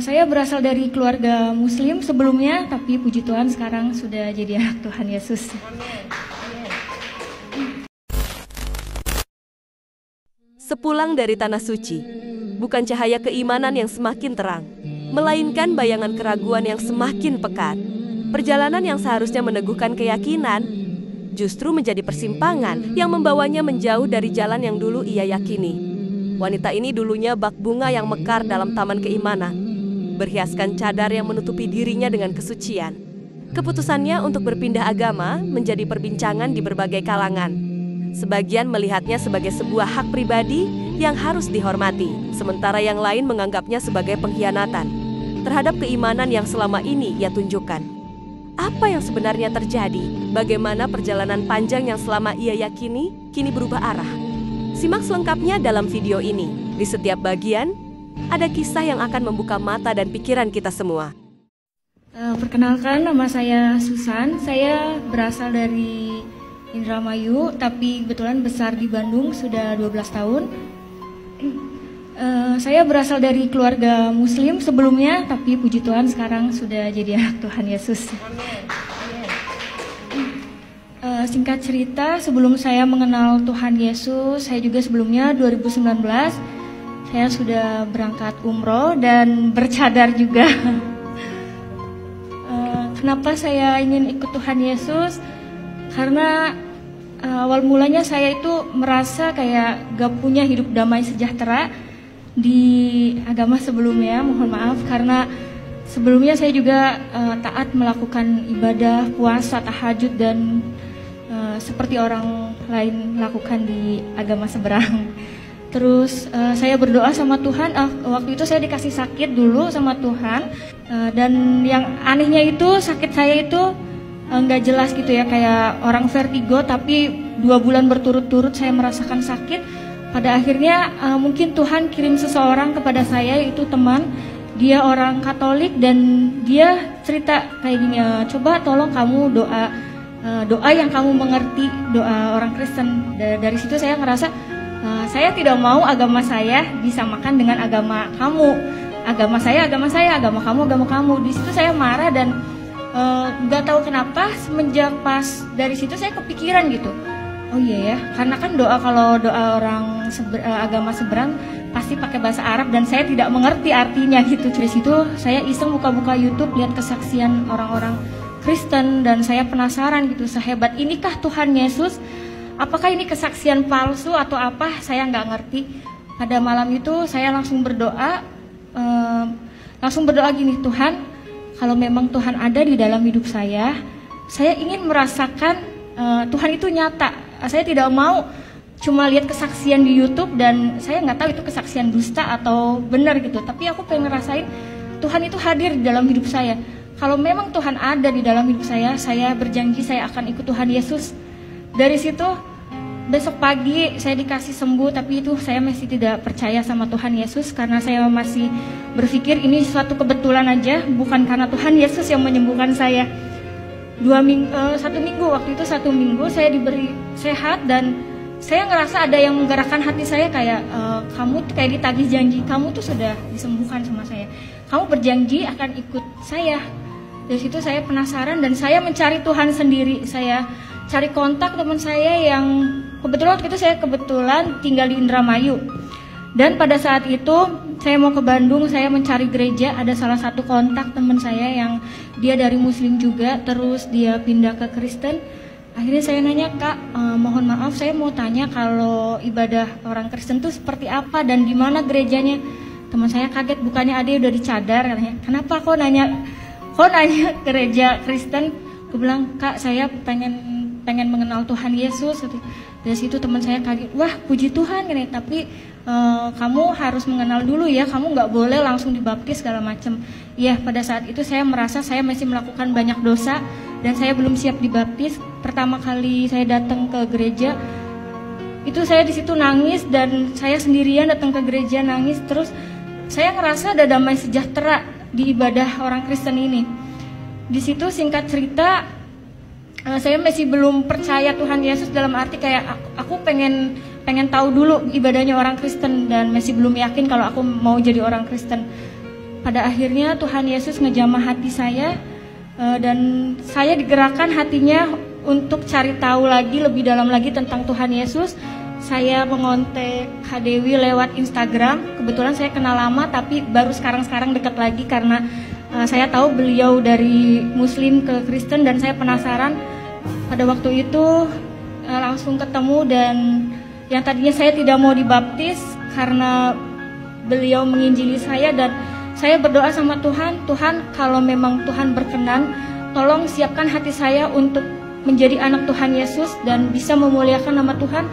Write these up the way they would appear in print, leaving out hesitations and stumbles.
Saya berasal dari keluarga Muslim sebelumnya, tapi puji Tuhan sekarang sudah jadi anak Tuhan Yesus. Sepulang dari tanah suci, bukan cahaya keimanan yang semakin terang, melainkan bayangan keraguan yang semakin pekat. Perjalanan yang seharusnya meneguhkan keyakinan, justru menjadi persimpangan yang membawanya menjauh dari jalan yang dulu ia yakini. Wanita ini dulunya bak bunga yang mekar dalam taman keimanan, berhiaskan cadar yang menutupi dirinya dengan kesucian. Keputusannya untuk berpindah agama menjadi perbincangan di berbagai kalangan. Sebagian melihatnya sebagai sebuah hak pribadi yang harus dihormati, sementara yang lain menganggapnya sebagai pengkhianatan terhadap keimanan yang selama ini ia tunjukkan. Apa yang sebenarnya terjadi? Bagaimana perjalanan panjang yang selama ia yakini kini berubah arah? Simak selengkapnya dalam video ini. Di setiap bagian, ada kisah yang akan membuka mata dan pikiran kita semua. Perkenalkan, nama saya Susan. Saya berasal dari Indramayu, tapi kebetulan besar di Bandung sudah 12 tahun. Saya berasal dari keluarga Muslim sebelumnya, tapi puji Tuhan sekarang sudah jadi anak Tuhan Yesus. Singkat cerita, sebelum saya mengenal Tuhan Yesus, saya juga sebelumnya 2019 saya sudah berangkat umroh dan bercadar juga. Kenapa saya ingin ikut Tuhan Yesus? Karena awal mulanya saya itu merasa kayak gak punya hidup damai sejahtera di agama sebelumnya. Mohon maaf karena sebelumnya saya juga taat melakukan ibadah, puasa, tahajud dan seperti orang lain lakukan di agama seberang. Terus saya berdoa sama Tuhan. Waktu itu saya dikasih sakit dulu sama Tuhan, dan yang anehnya itu sakit saya itu nggak jelas gitu ya, kayak orang vertigo, tapi 2 bulan berturut-turut saya merasakan sakit. Pada akhirnya mungkin Tuhan kirim seseorang kepada saya, yaitu teman. Dia orang Katolik dan dia cerita kayak gini, coba tolong kamu doa yang kamu mengerti, doa orang Kristen. Dari situ saya ngerasa saya tidak mau agama saya disamakan dengan agama kamu. Agama saya, agama kamu. Di situ saya marah dan nggak tahu kenapa semenjak pas dari situ saya kepikiran gitu. Oh iya ya, karena kan kalau doa orang agama seberang pasti pakai bahasa Arab dan saya tidak mengerti artinya gitu. Dari situ saya iseng buka-buka YouTube, lihat kesaksian orang-orang Kristen dan saya penasaran gitu, sehebat inikah Tuhan Yesus? Apakah ini kesaksian palsu atau apa? Saya nggak ngerti. Pada malam itu saya langsung berdoa gini, Tuhan, kalau memang Tuhan ada di dalam hidup saya ingin merasakan Tuhan itu nyata. Saya tidak mau cuma lihat kesaksian di YouTube dan saya nggak tahu itu kesaksian dusta atau benar gitu. Tapi aku pengen ngerasain Tuhan itu hadir di dalam hidup saya. Kalau memang Tuhan ada di dalam hidup saya berjanji saya akan ikut Tuhan Yesus. Dari situ besok pagi saya dikasih sembuh, tapi itu saya masih tidak percaya sama Tuhan Yesus karena saya masih berpikir ini suatu kebetulan aja, bukan karena Tuhan Yesus yang menyembuhkan saya. 1 minggu saya diberi sehat dan saya ngerasa ada yang menggerakkan hati saya kayak kamu kayak ditagih janji, kamu tuh sudah disembuhkan sama saya. Kamu berjanji akan ikut saya. Dari situ saya penasaran dan saya mencari Tuhan sendiri. Saya cari kontak teman saya yang kebetulan waktu itu saya tinggal di Indramayu. Dan pada saat itu saya mau ke Bandung, saya mencari gereja, ada salah satu kontak teman saya yang dia dari Muslim juga, terus dia pindah ke Kristen. Akhirnya saya nanya, Kak, mohon maaf saya mau tanya kalau ibadah orang Kristen itu seperti apa dan di mana gerejanya. Teman saya kaget, bukannya ada udah dicadar katanya. Kenapa kok nanya gereja Kristen? Aku bilang, Kak, saya pengen mengenal Tuhan Yesus. Dari situ teman saya kaget, wah puji Tuhan nih, tapi kamu harus mengenal dulu ya, kamu nggak boleh langsung dibaptis segala macam. Iya, pada saat itu saya merasa saya masih melakukan banyak dosa dan saya belum siap dibaptis. Pertama kali saya datang ke gereja, itu saya di situ nangis dan saya sendirian datang ke gereja nangis. Terus saya ngerasa ada damai sejahtera di ibadah orang Kristen ini. Di situ singkat cerita, saya masih belum percaya Tuhan Yesus dalam arti kayak aku pengen tahu dulu ibadahnya orang Kristen dan masih belum yakin kalau aku mau jadi orang Kristen. pada akhirnya Tuhan Yesus ngejamah hati saya, dan saya digerakkan hatinya untuk cari tahu lagi lebih dalam lagi tentang Tuhan Yesus. Saya mengontak Kak Dewi lewat Instagram. Kebetulan saya kenal lama, tapi baru sekarang dekat lagi karena saya tahu beliau dari Muslim ke Kristen dan saya penasaran. Pada waktu itu langsung ketemu, dan yang tadinya saya tidak mau dibaptis karena beliau menginjili saya, dan saya berdoa sama Tuhan, Tuhan kalau memang Tuhan berkenan, tolong siapkan hati saya untuk menjadi anak Tuhan Yesus dan bisa memuliakan nama Tuhan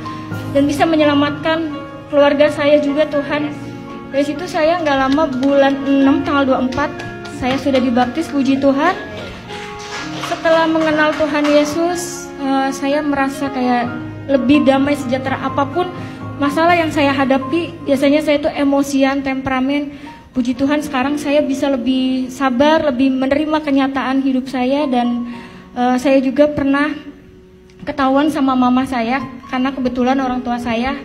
dan bisa menyelamatkan keluarga saya juga Tuhan. Dari situ saya nggak lama, bulan 6 tanggal 24 saya sudah dibaptis, puji Tuhan. Setelah mengenal Tuhan Yesus, saya merasa kayak lebih damai, sejahtera. Apapun masalah yang saya hadapi, biasanya saya itu emosian, temperamen. Puji Tuhan sekarang saya bisa lebih sabar, lebih menerima kenyataan hidup saya. Dan saya juga pernah ketahuan sama mama saya, karena kebetulan orang tua saya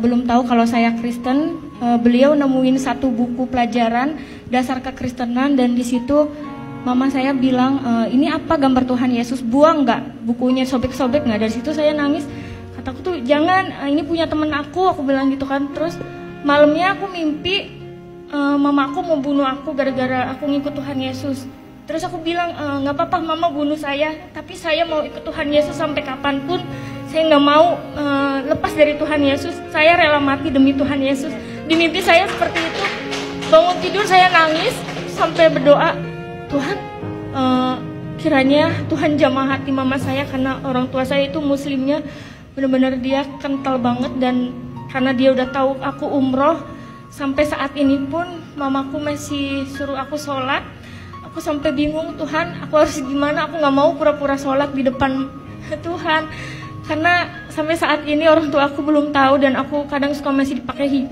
belum tahu kalau saya Kristen. Beliau nemuin satu buku pelajaran dasar kekristenan, dan di situ mama saya bilang, ini apa gambar Tuhan Yesus, buang nggak bukunya, sobek-sobek nggak. Dari situ saya nangis, kataku tuh jangan, ini punya temen aku bilang gitu kan. Terus malamnya aku mimpi mama aku mau bunuh aku gara-gara aku ngikut Tuhan Yesus. Terus aku bilang, nggak apa-apa mama bunuh saya, tapi saya mau ikut Tuhan Yesus sampai kapanpun. Saya nggak mau lepas dari Tuhan Yesus. Saya rela mati demi Tuhan Yesus. Di mimpi saya seperti itu. Bangun tidur saya nangis sampai berdoa, Tuhan, kiranya Tuhan jamah hati mama saya, karena orang tua saya itu Muslimnya benar-benar dia kental banget. Dan karena dia udah tahu aku umroh, sampai saat ini pun mamaku masih suruh aku sholat. Aku sampai bingung, Tuhan aku harus gimana, aku gak mau pura-pura sholat di depan Tuhan. Karena sampai saat ini orang tua aku belum tahu, dan aku kadang suka masih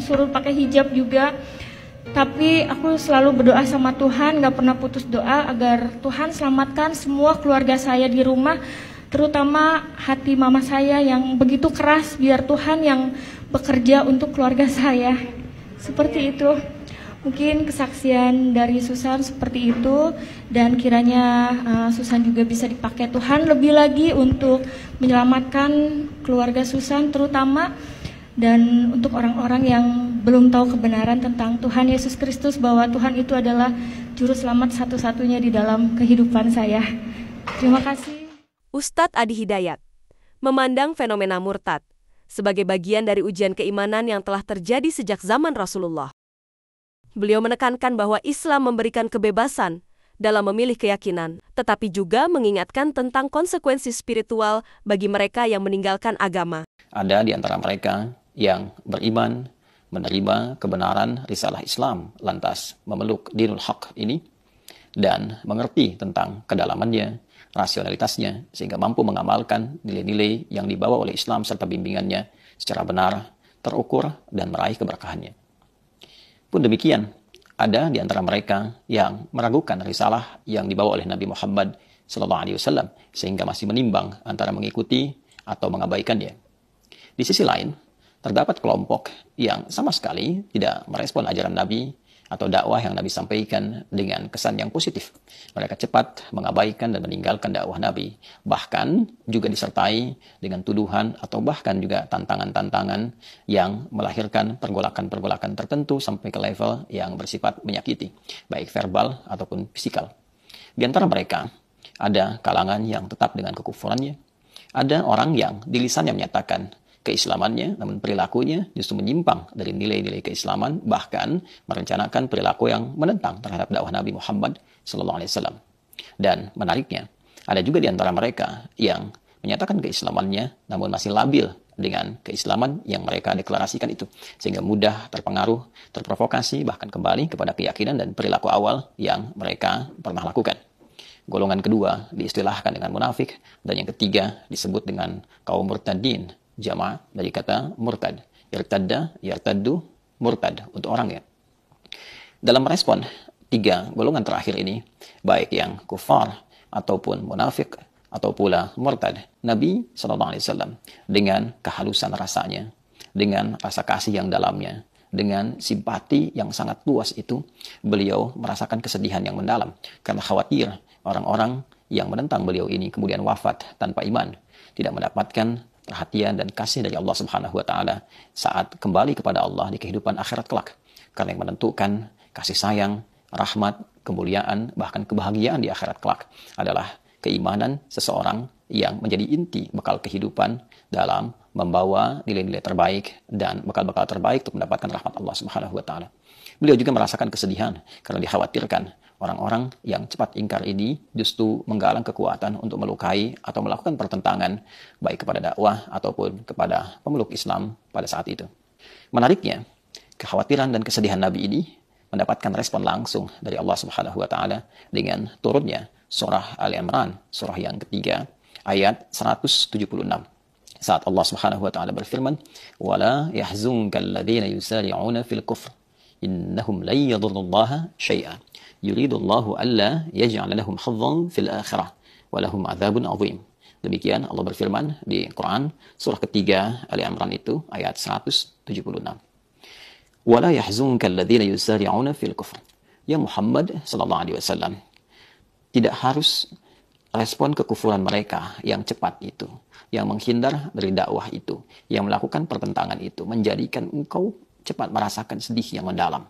suruh pakai hijab juga. Tapi aku selalu berdoa sama Tuhan, gak pernah putus doa agar Tuhan selamatkan semua keluarga saya di rumah, terutama hati mama saya yang begitu keras, biar Tuhan yang bekerja untuk keluarga saya. Seperti itu. Mungkin kesaksian dari Susan seperti itu, dan kiranya Susan juga bisa dipakai Tuhan lebih lagi untuk menyelamatkan keluarga Susan terutama, dan untuk orang-orang yang belum tahu kebenaran tentang Tuhan Yesus Kristus, bahwa Tuhan itu adalah juru selamat satu-satunya di dalam kehidupan saya. Terima kasih. Ustadz Adi Hidayat memandang fenomena murtad sebagai bagian dari ujian keimanan yang telah terjadi sejak zaman Rasulullah. Beliau menekankan bahwa Islam memberikan kebebasan dalam memilih keyakinan, tetapi juga mengingatkan tentang konsekuensi spiritual bagi mereka yang meninggalkan agama. Ada di antara mereka yang beriman, menerima kebenaran risalah Islam, lantas memeluk dinul haq ini, dan mengerti tentang kedalamannya, rasionalitasnya, sehingga mampu mengamalkan nilai-nilai yang dibawa oleh Islam serta bimbingannya secara benar, terukur, dan meraih keberkahannya. Pun demikian, ada di antara mereka yang meragukan risalah yang dibawa oleh Nabi Muhammad SAW, sehingga masih menimbang antara mengikuti atau mengabaikannya. Di sisi lain, terdapat kelompok yang sama sekali tidak merespon ajaran Nabi atau dakwah yang Nabi sampaikan dengan kesan yang positif. Mereka cepat mengabaikan dan meninggalkan dakwah Nabi, bahkan juga disertai dengan tuduhan atau bahkan juga tantangan-tantangan yang melahirkan pergolakan-pergolakan tertentu sampai ke level yang bersifat menyakiti, baik verbal ataupun fisikal. Di antara mereka, ada kalangan yang tetap dengan kekufurannya, ada orang yang di lisannya menyatakan keislamannya, namun perilakunya justru menyimpang dari nilai-nilai keislaman, bahkan merencanakan perilaku yang menentang terhadap dakwah Nabi Muhammad SAW. Dan menariknya, ada juga di antara mereka yang menyatakan keislamannya, namun masih labil dengan keislaman yang mereka deklarasikan itu, sehingga mudah terpengaruh, terprovokasi, bahkan kembali kepada keyakinan dan perilaku awal yang mereka pernah lakukan. Golongan kedua diistilahkan dengan munafik, dan yang ketiga disebut dengan kaum murtadin, jama' dari kata murtad, irtadda, yartaddu, murtad untuk orangnya. Dalam merespon tiga golongan terakhir ini, baik yang kufar ataupun munafik atau pula murtad, Nabi SAW dengan kehalusan rasanya, dengan rasa kasih yang dalamnya, dengan simpati yang sangat luas itu, beliau merasakan kesedihan yang mendalam karena khawatir orang-orang yang menentang beliau ini kemudian wafat tanpa iman, tidak mendapatkan perhatian dan kasih dari Allah Subhanahu wa taala saat kembali kepada Allah di kehidupan akhirat kelak. Karena yang menentukan kasih sayang, rahmat, kemuliaan, bahkan kebahagiaan di akhirat kelak adalah keimanan seseorang yang menjadi inti bekal kehidupan dalam membawa nilai-nilai terbaik dan bekal-bekal terbaik untuk mendapatkan rahmat Allah Subhanahu wa taala. Beliau juga merasakan kesedihan karena dikhawatirkan orang-orang yang cepat ingkar ini justru menggalang kekuatan untuk melukai atau melakukan pertentangan baik kepada dakwah ataupun kepada pemeluk Islam pada saat itu. Menariknya, kekhawatiran dan kesedihan Nabi ini mendapatkan respon langsung dari Allah Subhanahu wa taala dengan turunnya surah Ali Imran, surah yang ketiga, ayat 176. Saat Allah Subhanahu wa taala berfirman, "Wala yahzunkal ladzina yusari'una fil kufr, innahum lan yadurrullaha syai'a. Yuridullahu alla yaj'ala lahum hazzan fil akhirah wa lahum 'adzabun 'adzim." Demikian Allah berfirman di Quran surah ketiga Ali Imran itu ayat 176. "Wala yahzunkal ladzina yusari'una fil kufr." Ya Muhammad sallallahu alaihi wasallam, tidak harus respon kekufuran mereka yang cepat itu, yang menghindar dari dakwah itu, yang melakukan pertentangan itu, menjadikan engkau cepat merasakan sedih yang mendalam.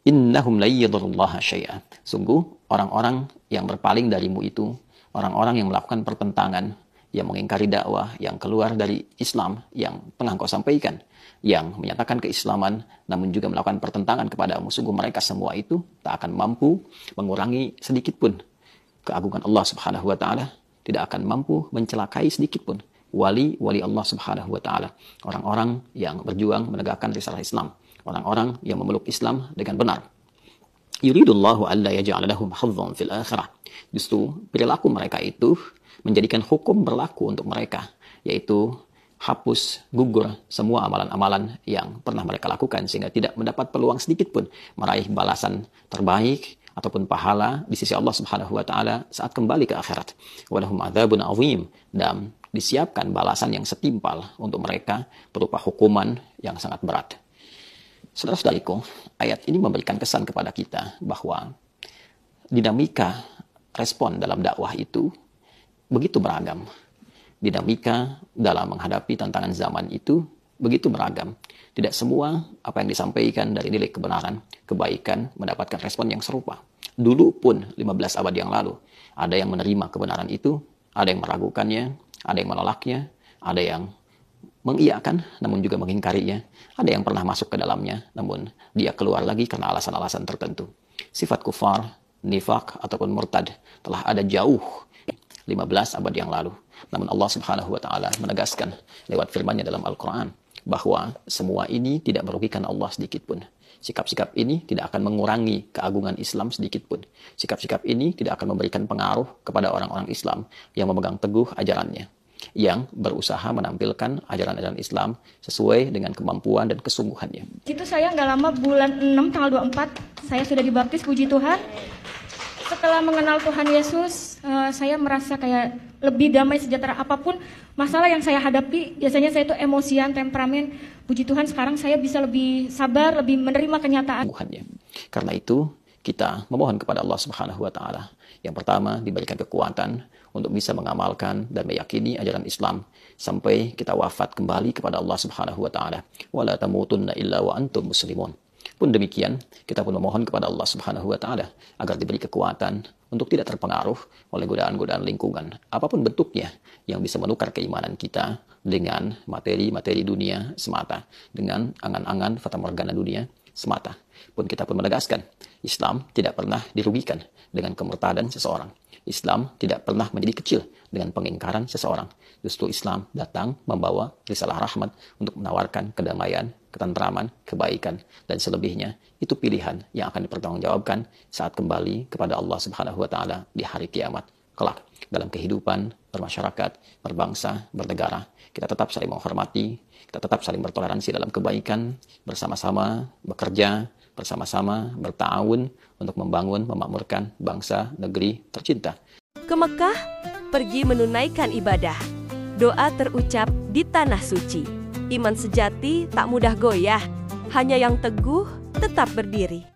Innahum la yadurrullaha syai'a. Sungguh orang-orang yang berpaling darimu itu, orang-orang yang melakukan pertentangan, yang mengingkari dakwah, yang keluar dari Islam yang tengah kau sampaikan, yang menyatakan keislaman namun juga melakukan pertentangan kepadamu, sungguh mereka semua itu tak akan mampu mengurangi sedikit pun keagungan Allah Subhanahu wa taala, tidak akan mampu mencelakai sedikit pun wali-wali Allah Subhanahu wa taala, orang-orang yang berjuang menegakkan risalah Islam, orang-orang yang memeluk Islam dengan benar. Yuridullahu alla yaj'ala lahum hazzan fil akhirah. Justru perilaku mereka itu menjadikan hukum berlaku untuk mereka, yaitu hapus, gugur semua amalan-amalan yang pernah mereka lakukan sehingga tidak mendapat peluang sedikit pun meraih balasan terbaik ataupun pahala di sisi Allah Subhanahu wa taala saat kembali ke akhirat. Walahum adzabun azim, dan disiapkan balasan yang setimpal untuk mereka berupa hukuman yang sangat berat. Saudara-saudariku, ayat ini memberikan kesan kepada kita bahwa dinamika respon dalam dakwah itu begitu beragam. Dinamika dalam menghadapi tantangan zaman itu begitu beragam. Tidak semua apa yang disampaikan dari nilai kebenaran, kebaikan mendapatkan respon yang serupa. Dulu pun 15 abad yang lalu, ada yang menerima kebenaran itu, ada yang meragukannya, ada yang menolaknya, ada yang mengiyakan namun juga mengingkarinya, ada yang pernah masuk ke dalamnya namun dia keluar lagi karena alasan-alasan tertentu. Sifat kufar, nifak ataupun murtad telah ada jauh 15 abad yang lalu. Namun Allah Subhanahu wa taala menegaskan lewat firman-Nya dalam Al-Qur'an bahwa semua ini tidak merugikan Allah sedikit pun. Sikap-sikap ini tidak akan mengurangi keagungan Islam sedikit pun. Sikap-sikap ini tidak akan memberikan pengaruh kepada orang-orang Islam yang memegang teguh ajarannya, yang berusaha menampilkan ajaran-ajaran Islam sesuai dengan kemampuan dan kesungguhannya. Itu saya nggak lama, bulan 6 tanggal 24 saya sudah dibaptis, puji Tuhan. Setelah mengenal Tuhan Yesus, saya merasa kayak lebih damai, sejahtera. Apapun masalah yang saya hadapi, biasanya saya itu emosian, temperamen. Puji Tuhan sekarang saya bisa lebih sabar, lebih menerima kenyataan. Karena itu kita memohon kepada Allah Subhanahu wa taala. Yang pertama, diberikan kekuatan untuk bisa mengamalkan dan meyakini ajaran Islam sampai kita wafat kembali kepada Allah Subhanahu wa taala. Wala tamutunna illa wa antum muslimun. Pun demikian, kita pun memohon kepada Allah Subhanahu wa taala agar diberi kekuatan untuk tidak terpengaruh oleh godaan-godaan lingkungan apapun bentuknya yang bisa menukar keimanan kita dengan materi-materi dunia semata, dengan angan-angan fatamorgana dunia semata. Pun kita pun menegaskan, Islam tidak pernah dirugikan dengan kemurtadan seseorang. Islam tidak pernah menjadi kecil dengan pengingkaran seseorang. Justru Islam datang membawa risalah rahmat untuk menawarkan kedamaian, ketentraman, kebaikan, dan selebihnya itu pilihan yang akan dipertanggungjawabkan saat kembali kepada Allah Subhanahu wa taala di hari kiamat kelak. Dalam kehidupan bermasyarakat, berbangsa, bernegara, kita tetap saling menghormati, kita tetap saling bertoleransi dalam kebaikan, bersama-sama bekerja, bersama-sama berta'awun untuk membangun, memakmurkan bangsa, negeri tercinta. Ke Mekah, pergi menunaikan ibadah. Doa terucap di Tanah Suci. Iman sejati tak mudah goyah. Hanya yang teguh tetap berdiri.